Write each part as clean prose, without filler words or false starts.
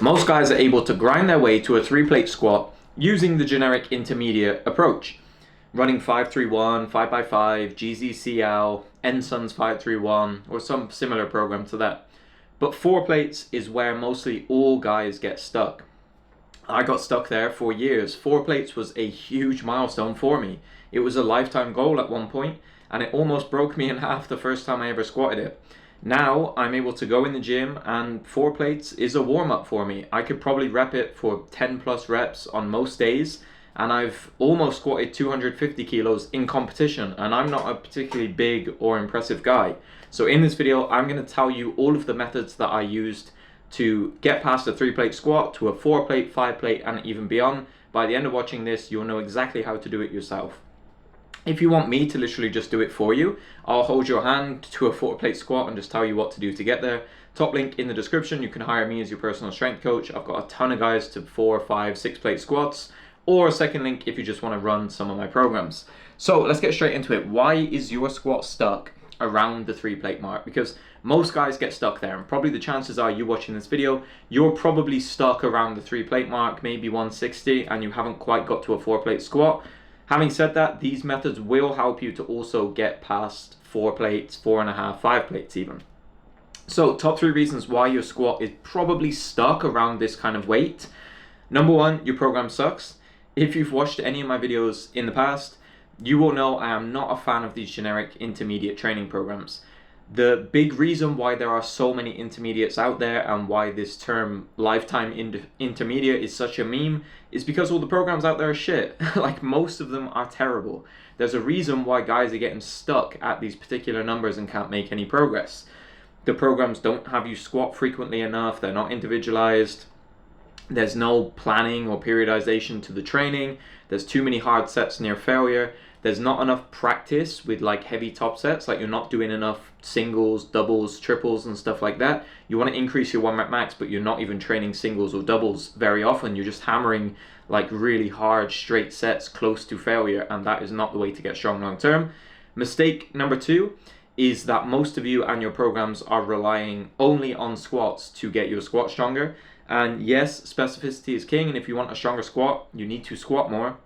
Most guys are able to grind their way to a 3-plate squat using the generic intermediate approach, running 531, 5x5, GZCL, Enson's 531, or some similar program to that. But 4 plates is where mostly all guys get stuck. I got stuck there for years. 4 plates was a huge milestone for me. It was a lifetime goal at one point, and it almost broke me in half the first time I ever squatted it. Now I'm able to go in the gym and 4 plates is a warm-up for me. I could probably rep it for 10 plus reps on most days, and I've almost squatted 250 kilos in competition, and I'm not a particularly big or impressive guy. So in this video, I'm going to tell you all of the methods that I used to get past a 3-plate squat to a 4-plate, 5-plate, and even beyond. By the end of watching this, you'll know exactly how to do it yourself. If you want me to literally just do it for you, I'll hold your hand to a 4-plate squat and just tell you what to do to get there. Top link in the description. You can hire me as your personal strength coach. I've got a ton of guys to 4, 5, 6-plate squats, or a second link if you just want to run some of my programs. So let's get straight into it. Why is your squat stuck around the 3-plate mark? Because most guys get stuck there, and probably the chances are you watching this video, you're probably stuck around the 3-plate mark, maybe 160, and you haven't quite got to a 4-plate squat. Having said that, these methods will help you to also get past 4 plates, 4.5, 5 plates even. So top 3 reasons why your squat is probably stuck around this kind of weight. Number 1, your program sucks. If you've watched any of my videos in the past, you will know I am not a fan of these generic intermediate training programs. The big reason why there are so many intermediates out there and why this term lifetime intermediate is such a meme is because all the programs out there are shit. Like, most of them are terrible. There's a reason why guys are getting stuck at these particular numbers and can't make any progress. The programs don't have you squat frequently enough. They're not individualized. There's no planning or periodization to the training. There's too many hard sets near failure. There's not enough practice with like heavy top sets, like you're not doing enough singles, doubles, triples and stuff like that. You want to increase your 1 rep max, but you're not even training singles or doubles very often. You're just hammering like really hard straight sets close to failure, and that is not the way to get strong long term. Mistake number 2 is that most of you and your programs are relying only on squats to get your squat stronger. And yes, specificity is king, and if you want a stronger squat, you need to squat more.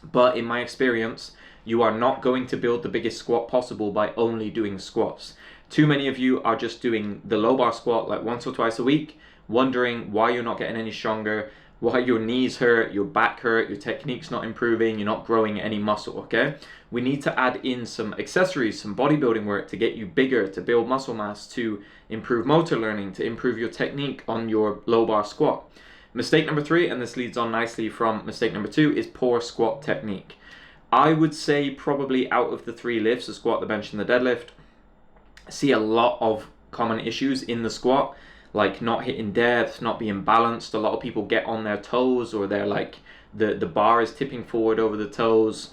But in my experience, you are not going to build the biggest squat possible by only doing squats. Too many of you are just doing the low bar squat like once or twice a week, wondering why you're not getting any stronger, why your knees hurt, your back hurt, your technique's not improving, you're not growing any muscle, okay? We need to add in some accessories, some bodybuilding work to get you bigger, to build muscle mass, to improve motor learning, to improve your technique on your low bar squat. Mistake number 3, and this leads on nicely from mistake number 2, is poor squat technique. I would say probably out of the 3 lifts, the squat, the bench, and the deadlift, I see a lot of common issues in the squat, like not hitting depth, not being balanced. A lot of people get on their toes, or they're like, the bar is tipping forward over the toes,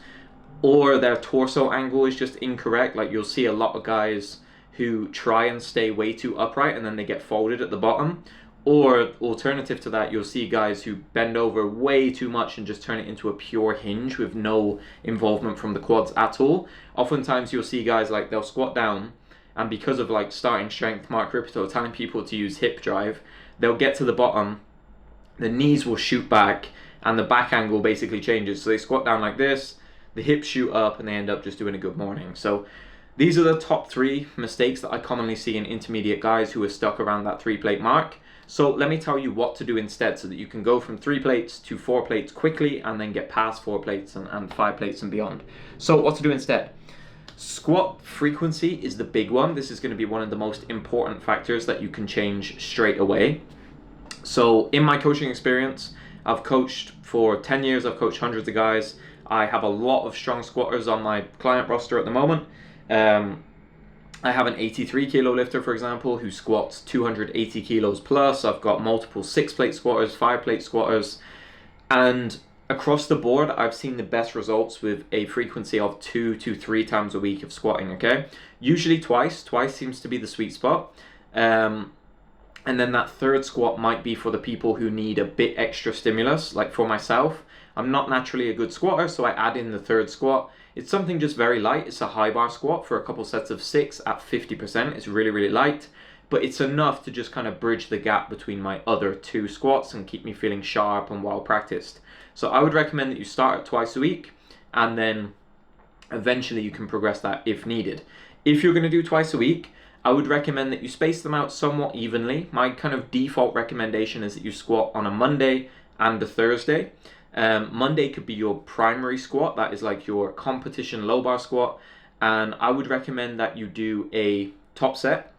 or their torso angle is just incorrect. Like, you'll see a lot of guys who try and stay way too upright and then they get folded at the bottom. Or alternative to that, you'll see guys who bend over way too much and just turn it into a pure hinge with no involvement from the quads at all. Oftentimes you'll see guys, like, they'll squat down, and because of like starting strength, Mark Rippetoe telling people to use hip drive, they'll get to the bottom, the knees will shoot back, and the back angle basically changes. So they squat down like this, the hips shoot up, and they end up just doing a good morning. So these are the top 3 mistakes that I commonly see in intermediate guys who are stuck around that 3-plate mark. So let me tell you what to do instead, so that you can go from 3 plates to 4 plates quickly and then get past 4 plates and 5 plates and beyond. So what to do instead? Squat frequency is the big one. This is going to be one of the most important factors that you can change straight away. So in my coaching experience, I've coached for 10 years. I've coached hundreds of guys. I have a lot of strong squatters on my client roster at the moment. I have an 83 kilo lifter, for example, who squats 280 kilos plus. I've got multiple 6-plate squatters, 5-plate squatters, and across the board, I've seen the best results with a frequency of 2 to 3 times a week of squatting, okay? Usually twice seems to be the sweet spot. And then that 3rd squat might be for the people who need a bit extra stimulus. Like for myself, I'm not naturally a good squatter, so I add in the 3rd squat. It's something just very light. It's a high bar squat for a couple sets of 6 at 50%. It's really, really light. but it's enough to just kind of bridge the gap between my other 2 squats and keep me feeling sharp and well practiced. So I would recommend that you start at twice a week, and then eventually you can progress that if needed. If you're going to do twice a week, I would recommend that you space them out somewhat evenly. My kind of default recommendation is that you squat on a Monday and a Thursday. Monday could be your primary squat, that is like your competition low bar squat, and I would recommend that you do a top set.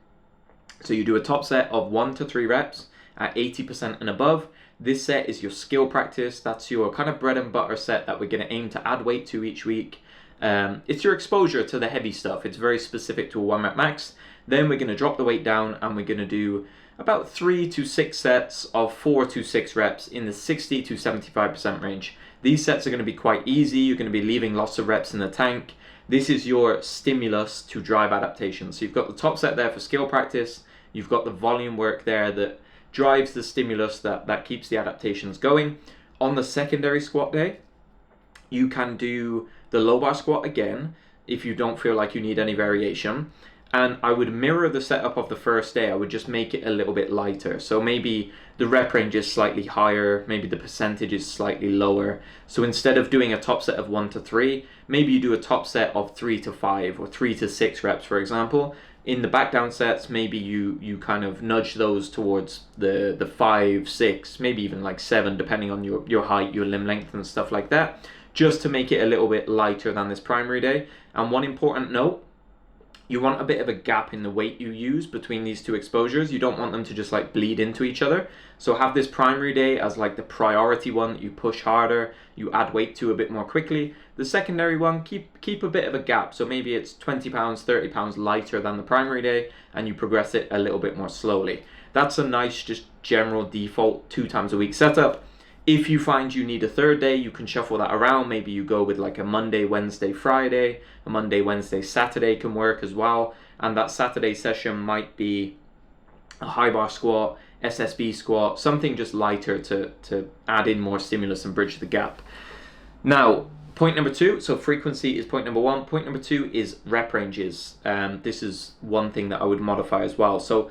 So you do a top set of 1 to 3 reps at 80% and above. This set is your skill practice. That's your kind of bread and butter set that we're going to aim to add weight to each week. It's your exposure to the heavy stuff. It's very specific to a 1 rep max. Then we're going to drop the weight down and we're going to do about 3 to 6 sets of 4 to 6 reps in the 60 to 75% range. These sets are going to be quite easy. You're going to be leaving lots of reps in the tank. This is your stimulus to drive adaptation. So you've got the top set there for skill practice. You've got the volume work there that drives the stimulus that keeps the adaptations going. On the secondary squat day, you can do the low bar squat again if you don't feel like you need any variation. And I would mirror the setup of the first day. I would just make it a little bit lighter. So maybe the rep range is slightly higher, maybe the percentage is slightly lower. So instead of doing a top set of 1 to 3, maybe you do a top set of 3 to 5 or 3 to 6 reps, for example. In the back down sets, maybe you kind of nudge those towards the 5, 6, maybe even like 7, depending on your height, your limb length and stuff like that, just to make it a little bit lighter than this primary day. And one important note, you want a bit of a gap in the weight you use between these 2 exposures. You don't want them to just like bleed into each other. So have this primary day as like the priority one that you push harder, you add weight to a bit more quickly. The secondary one, keep a bit of a gap. So maybe it's 20 pounds, 30 pounds lighter than the primary day, and you progress it a little bit more slowly. That's a nice, just general default 2 times a week setup. If you find you need a third day, you can shuffle that around. Maybe you go with like a Monday, Wednesday, Friday. A Monday, Wednesday, Saturday can work as well. And that Saturday session might be a high bar squat, SSB squat, something just lighter to add in more stimulus and bridge the gap. Now, point number 2, so frequency is point number 1. Point number 2 is rep ranges. This is one thing that I would modify as well. So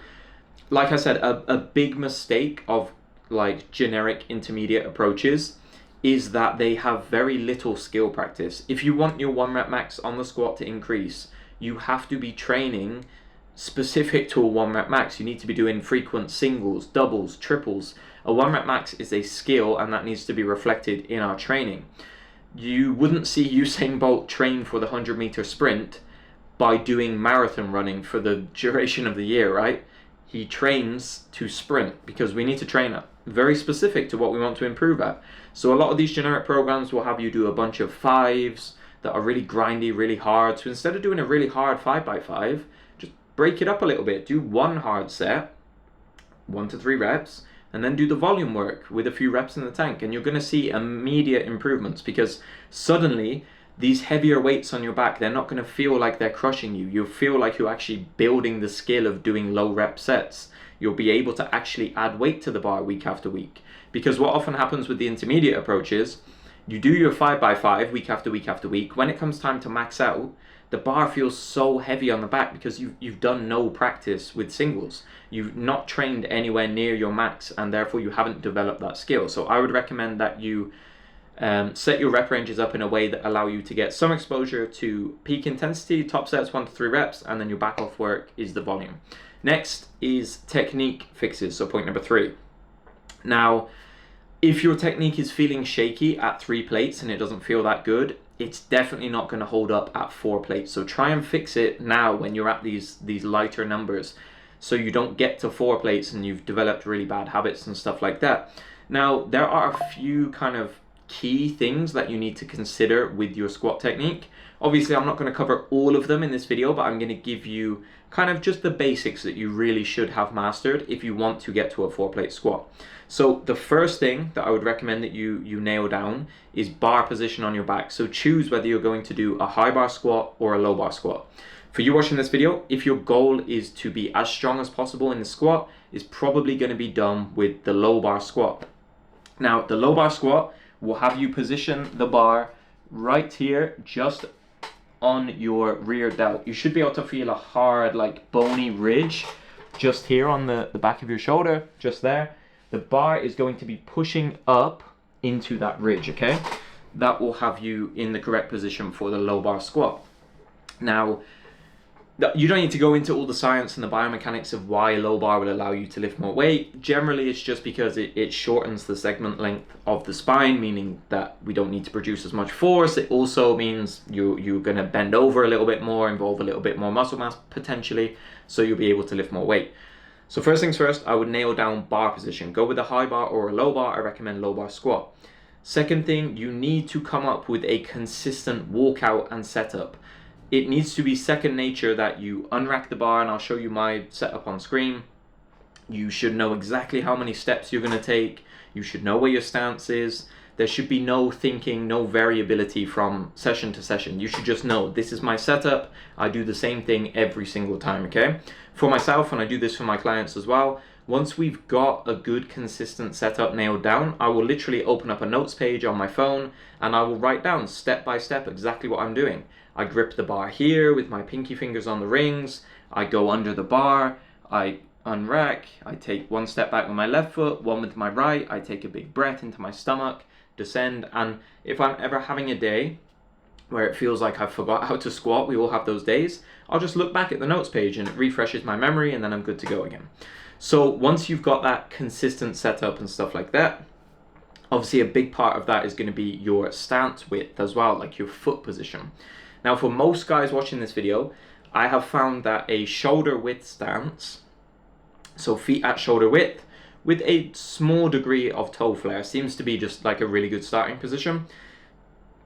like I said, a big mistake of like generic intermediate approaches is that they have very little skill practice. If you want your 1 rep max on the squat to increase, you have to be training specific to a 1 rep max. You need to be doing frequent singles, doubles, triples. A 1 rep max is a skill, and that needs to be reflected in our training. You wouldn't see Usain Bolt train for the 100-meter sprint by doing marathon running for the duration of the year, right? He trains to sprint because we need to train at very specific to what we want to improve at. So a lot of these generic programs will have you do a bunch of 5s that are really grindy, really hard. So instead of doing a really hard 5x5, just break it up a little bit. Do 1 hard set, 1 to 3 reps, and then do the volume work with a few reps in the tank. And you're going to see immediate improvements because suddenly these heavier weights on your back, they're not going to feel like they're crushing you. You'll feel like you're actually building the skill of doing low rep sets. You'll be able to actually add weight to the bar week after week. Because what often happens with the intermediate approach is you do your 5x5 week after week after week. When it comes time to max out, the bar feels so heavy on the back because you've done no practice with singles. You've not trained anywhere near your max, and therefore you haven't developed that skill. So I would recommend that you set your rep ranges up in a way that allow you to get some exposure to peak intensity, top sets 1 to 3 reps, and then your back off work is the volume. Next is technique fixes, so point number 3. Now, if your technique is feeling shaky at 3 plates and it doesn't feel that good, it's definitely not going to hold up at 4 plates. So try and fix it now when you're at these lighter numbers, so you don't get to 4 plates and you've developed really bad habits and stuff like that. Now, there are a few kind of key things that you need to consider with your squat technique. Obviously, I'm not going to cover all of them in this video, but I'm going to give you kind of just the basics that you really should have mastered if you want to get to a 4-plate squat. So the first thing that I would recommend that you nail down is bar position on your back. So choose whether you're going to do a high bar squat or a low bar squat. For you watching this video, if your goal is to be as strong as possible in the squat, it's probably going to be done with the low bar squat. Now, the low bar squat will have you position the bar right here, just on your rear delt. You should be able to feel a hard, like bony ridge just here on the back of your shoulder, just there. The bar is going to be pushing up into that ridge, okay? That will have you in the correct position for the low bar squat. Now, you don't need to go into all the science and the biomechanics of why low bar will allow you to lift more weight. Generally, it's just because it shortens the segment length of the spine, meaning that we don't need to produce as much force. It also means you're going to bend over a little bit more, involve a little bit more muscle mass potentially, so you'll be able to lift more weight. So first things first, I would nail down bar position. Go with a high bar or a low bar. I recommend low bar squat. Second thing, you need to come up with a consistent walkout and setup. It needs to be second nature that you unrack the bar, and I'll show you my setup on screen. You should know exactly how many steps you're going to take. You should know where your stance is. There should be no thinking, no variability from session to session. You should just know, this is my setup. I do the same thing every single time, okay? For myself, and I do this for my clients as well, once we've got a good consistent setup nailed down, I will literally open up a notes page on my phone and I will write down step by step exactly what I'm doing. I grip the bar here with my pinky fingers on the rings. I go under the bar. I unrack. I take one step back with my left foot, one with my right. I take a big breath into my stomach, descend. And if I'm ever having a day where it feels like I forgot how to squat, we all have those days, I'll just look back at the notes page and it refreshes my memory, and then I'm good to go again. So once you've got that consistent setup and stuff like that, obviously a big part of that is going to be your stance width as well, like your foot position. Now, for most guys watching this video, I have found that a shoulder width stance, so feet at shoulder width, with a small degree of toe flare, seems to be just like a really good starting position.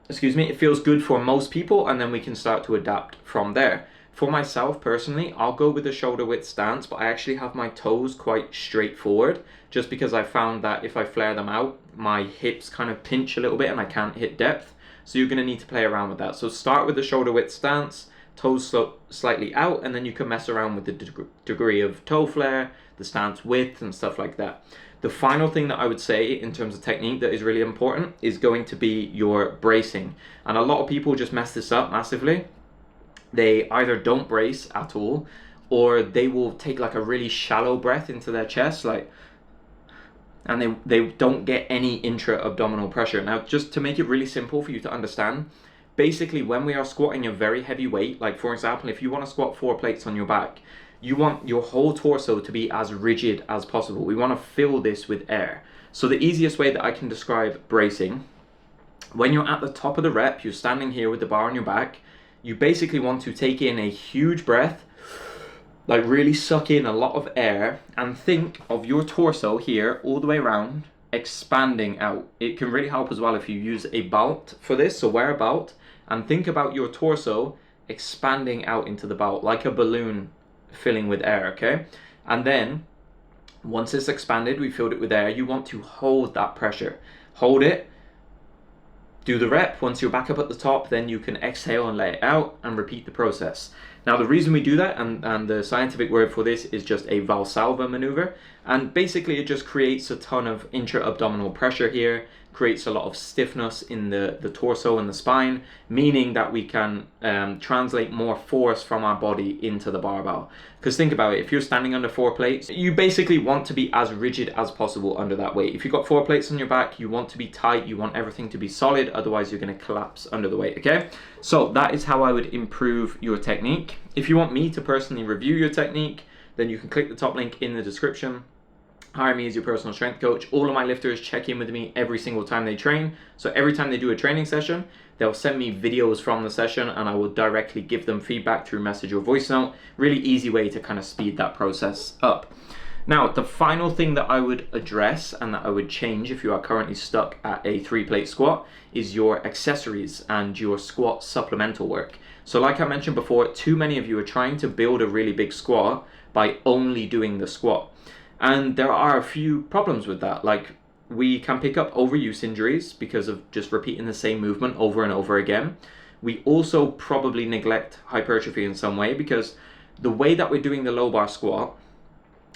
Excuse me, it feels good for most people, and then we can start to adapt from there. For myself personally, I'll go with the shoulder width stance, but I actually have my toes quite straight forward, just because I found that if I flare them out, my hips kind of pinch a little bit and I can't hit depth. So you're going to need to play around with that. So start with the shoulder width stance, toes slope slightly out, and then you can mess around with the degree of toe flare, the stance width, and stuff like that. The final thing that I would say in terms of technique that is really important is going to be your bracing. And a lot of people just mess this up massively. They either don't brace at all, or they will take like a really shallow breath into their chest, and they don't get any intra-abdominal pressure. Now, just to make it really simple for you to understand, basically when we are squatting a very heavy weight, like for example, if you want to squat 4 plates on your back, you want your whole torso to be as rigid as possible. We want to fill this with air. So the easiest way that I can describe bracing, when you're at the top of the rep, you're standing here with the bar on your back, you basically want to take in a huge breath, like really suck in a lot of air, and think of your torso here all the way around expanding out. It can really help as well if you use a belt for this, so wear a belt and think about your torso expanding out into the belt like a balloon filling with air, okay? And then once it's expanded, we filled it with air, you want to hold that pressure. Hold it, do the rep. Once you're back up at the top, then you can exhale and let it out and repeat the process. Now, the reason we do that, and the scientific word for this is just a Valsalva maneuver, and basically it just creates a ton of intra-abdominal pressure here, creates a lot of stiffness in the torso and the spine, meaning that we can translate more force from our body into the barbell. Because think about it, if you're standing under 4 plates, you basically want to be as rigid as possible under that weight. If you've got 4 plates on your back, you want to be tight, you want everything to be solid, otherwise you're going to collapse under the weight, okay? So that is how I would improve your technique. If you want me to personally review your technique, then you can click the top link in the description. Hire me as your personal strength coach. All of my lifters check in with me every single time they train. So every time they do a training session, they'll send me videos from the session and I will directly give them feedback through message or voice note. Really easy way to kind of speed that process up. Now, the final thing that I would address and that I would change if you are currently stuck at a 3-plate squat is your accessories and your squat supplemental work. So like I mentioned before, too many of you are trying to build a really big squat by only doing the squat. And there are a few problems with that. Like, we can pick up overuse injuries because of just repeating the same movement over and over again. We also probably neglect hypertrophy in some way because the way that we're doing the low bar squat,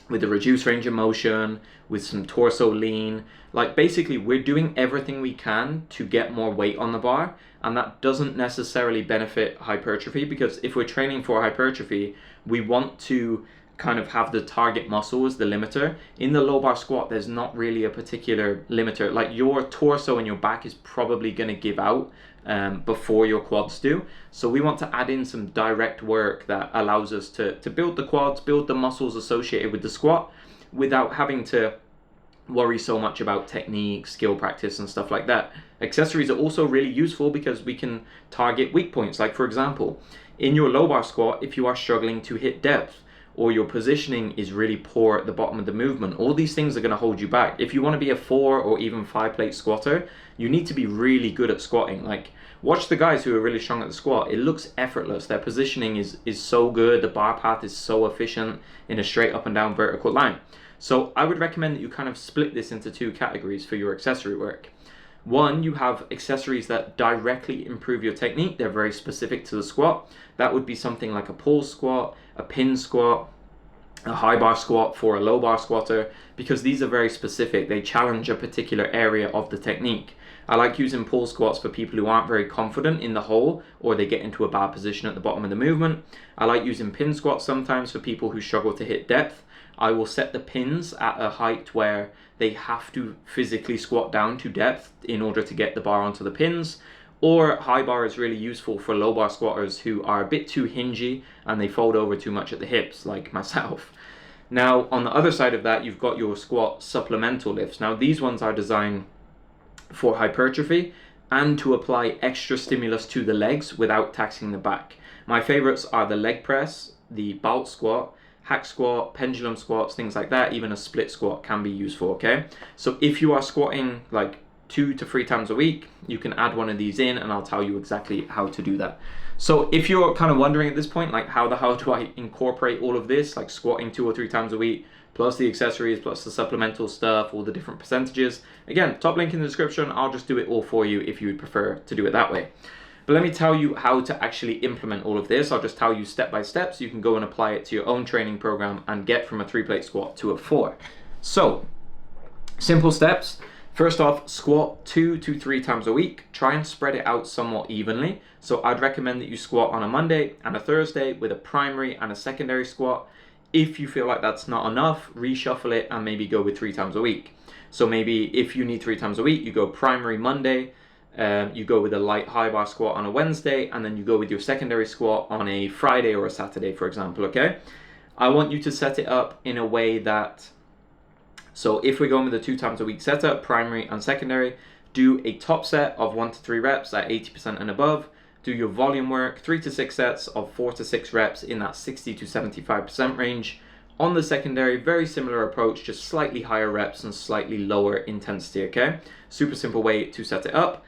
with the reduced range of motion, with some torso lean, like basically we're doing everything we can to get more weight on the bar, and that doesn't necessarily benefit hypertrophy, because if we're training for hypertrophy, we want to kind of have the target muscle as the limiter. In the low bar squat, there's not really a particular limiter. Like your torso and your back is probably going to give out before your quads do. So we want to add in some direct work that allows us to build the quads, build the muscles associated with the squat without having to worry so much about technique, skill practice and stuff like that. Accessories are also really useful because we can target weak points. Like for example, in your low bar squat, if you are struggling to hit depth or your positioning is really poor at the bottom of the movement, all these things are going to hold you back. If you want to be a 4 or even 5 plate squatter, you need to be really good at squatting. Like watch the guys who are really strong at the squat. It looks effortless. Their positioning is so good. The bar path is so efficient in a straight up and down vertical line. So I would recommend that you kind of split this into 2 categories for your accessory work. One, you have accessories that directly improve your technique. They're very specific to the squat. That would be something like a pull squat, a pin squat, a high bar squat for a low bar squatter, because these are very specific. They challenge a particular area of the technique. I like using pull squats for people who aren't very confident in the hole or they get into a bad position at the bottom of the movement. I like using pin squats sometimes for people who struggle to hit depth. I will set the pins at a height where they have to physically squat down to depth in order to get the bar onto the pins. Or high bar is really useful for low bar squatters who are a bit too hingy and they fold over too much at the hips, like myself. Now, on the other side of that, you've got your squat supplemental lifts. Now, these ones are designed for hypertrophy and to apply extra stimulus to the legs without taxing the back. My favorites are the leg press, the bolt squat, hack squat, pendulum squats, things like that. Even a split squat can be useful, okay? So if you are squatting like 2 to 3 times a week, you can add one of these in and I'll tell you exactly how to do that. So if you're kind of wondering at this point, like how the hell do I incorporate all of this, like squatting 2 or 3 times a week, plus the accessories, plus the supplemental stuff, all the different percentages. Again, top link in the description. I'll just do it all for you if you would prefer to do it that way. But let me tell you how to actually implement all of this. I'll just tell you step by step so you can go and apply it to your own training program and get from a 3 plate squat to a 4. So, simple steps. First off, squat 2 to 3 times a week. Try and spread it out somewhat evenly. So I'd recommend that you squat on a Monday and a Thursday with a primary and a secondary squat. If you feel like that's not enough, reshuffle it and maybe go with 3 times a week. So maybe if you need 3 times a week, you go primary Monday, you go with a light high bar squat on a Wednesday, and then you go with your secondary squat on a Friday or a Saturday, for example, okay? I want you to set it up in a way that, so if we're going with a 2 times a week setup, primary and secondary, do a top set of 1 to 3 reps at 80% and above. Do your volume work, 3 to 6 sets of 4 to 6 reps in that 60 to 75% range. On the secondary, very similar approach, just slightly higher reps and slightly lower intensity, okay? Super simple way to set it up.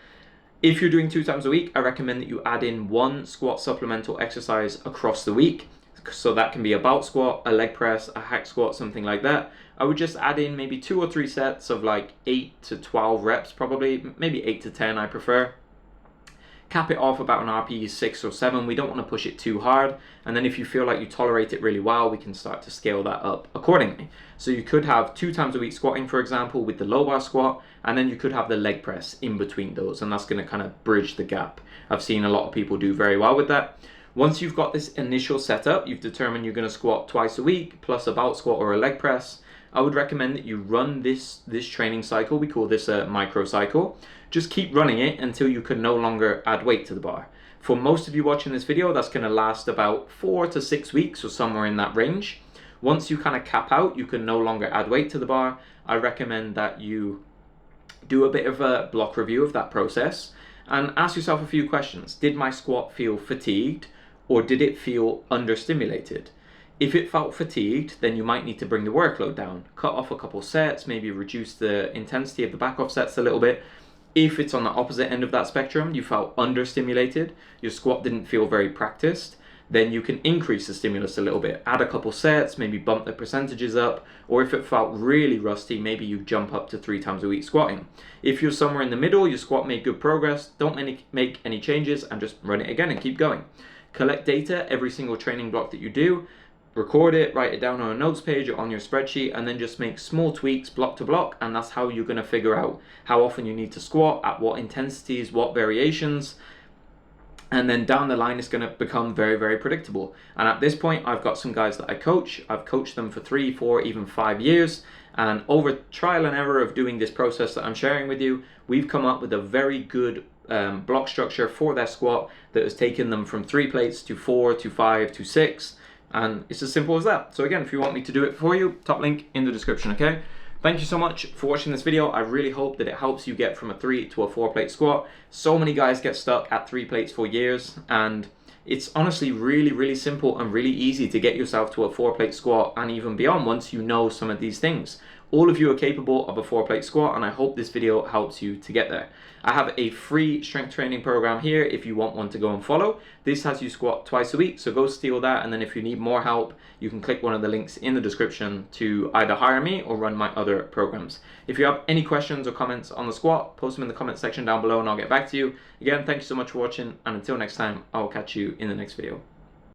If you're doing 2 times a week, I recommend that you add in 1 squat supplemental exercise across the week. So that can be a bout squat, a leg press, a hack squat, something like that. I would just add in maybe 2 or 3 sets of like 8 to 12 reps probably, maybe 8 to 10 I prefer. Cap it off about an RPE 6 or 7. We don't want to push it too hard. And then if you feel like you tolerate it really well, we can start to scale that up accordingly. So you could have 2 times a week squatting, for example, with the low bar squat, and then you could have the leg press in between those, and that's going to kind of bridge the gap. I've seen a lot of people do very well with that. Once you've got this initial setup, you've determined you're going to squat twice a week, plus a bout squat or a leg press, I would recommend that you run this training cycle. We call this a micro cycle. Just keep running it until you can no longer add weight to the bar. For most of you watching this video, that's going to last about 4 to 6 weeks or somewhere in that range. Once you kind of cap out, you can no longer add weight to the bar. I recommend that you do a bit of a block review of that process and ask yourself a few questions. Did my squat feel fatigued or did it feel understimulated? If it felt fatigued, then you might need to bring the workload down. Cut off a couple sets, maybe reduce the intensity of the back off sets a little bit. If it's on the opposite end of that spectrum, you felt understimulated, your squat didn't feel very practiced, then you can increase the stimulus a little bit. Add a couple sets, maybe bump the percentages up, or if it felt really rusty, maybe you jump up to 3 times a week squatting. If you're somewhere in the middle, your squat made good progress, don't make any changes and just run it again and keep going. Collect data every single training block that you do, record it, write it down on a notes page or on your spreadsheet, and then just make small tweaks block to block, and that's how you're going to figure out how often you need to squat, at what intensities, what variations, And then down the line, it's going to become very, very predictable. And at this point, I've got some guys that I coach. I've coached them for 3, 4, even 5 years. And over trial and error of doing this process that I'm sharing with you, we've come up with a very good block structure for their squat that has taken them from 3 plates to 4 to 5 to 6. And it's as simple as that. So again, if you want me to do it for you, top link in the description, okay? Thank you so much for watching this video. I really hope that it helps you get from a 3 to a 4 plate squat. So many guys get stuck at 3 plates for years, and it's honestly really, really simple and really easy to get yourself to a 4 plate squat and even beyond once you know some of these things. All of you are capable of a 4 plate squat, and I hope this video helps you to get there. I have a free strength training program here if you want one to go and follow. This has you squat twice a week, so go steal that, and then if you need more help, you can click one of the links in the description to either hire me or run my other programs. If you have any questions or comments on the squat, post them in the comment section down below and I'll get back to you. Again, thank you so much for watching, and until next time, I'll catch you in the next video.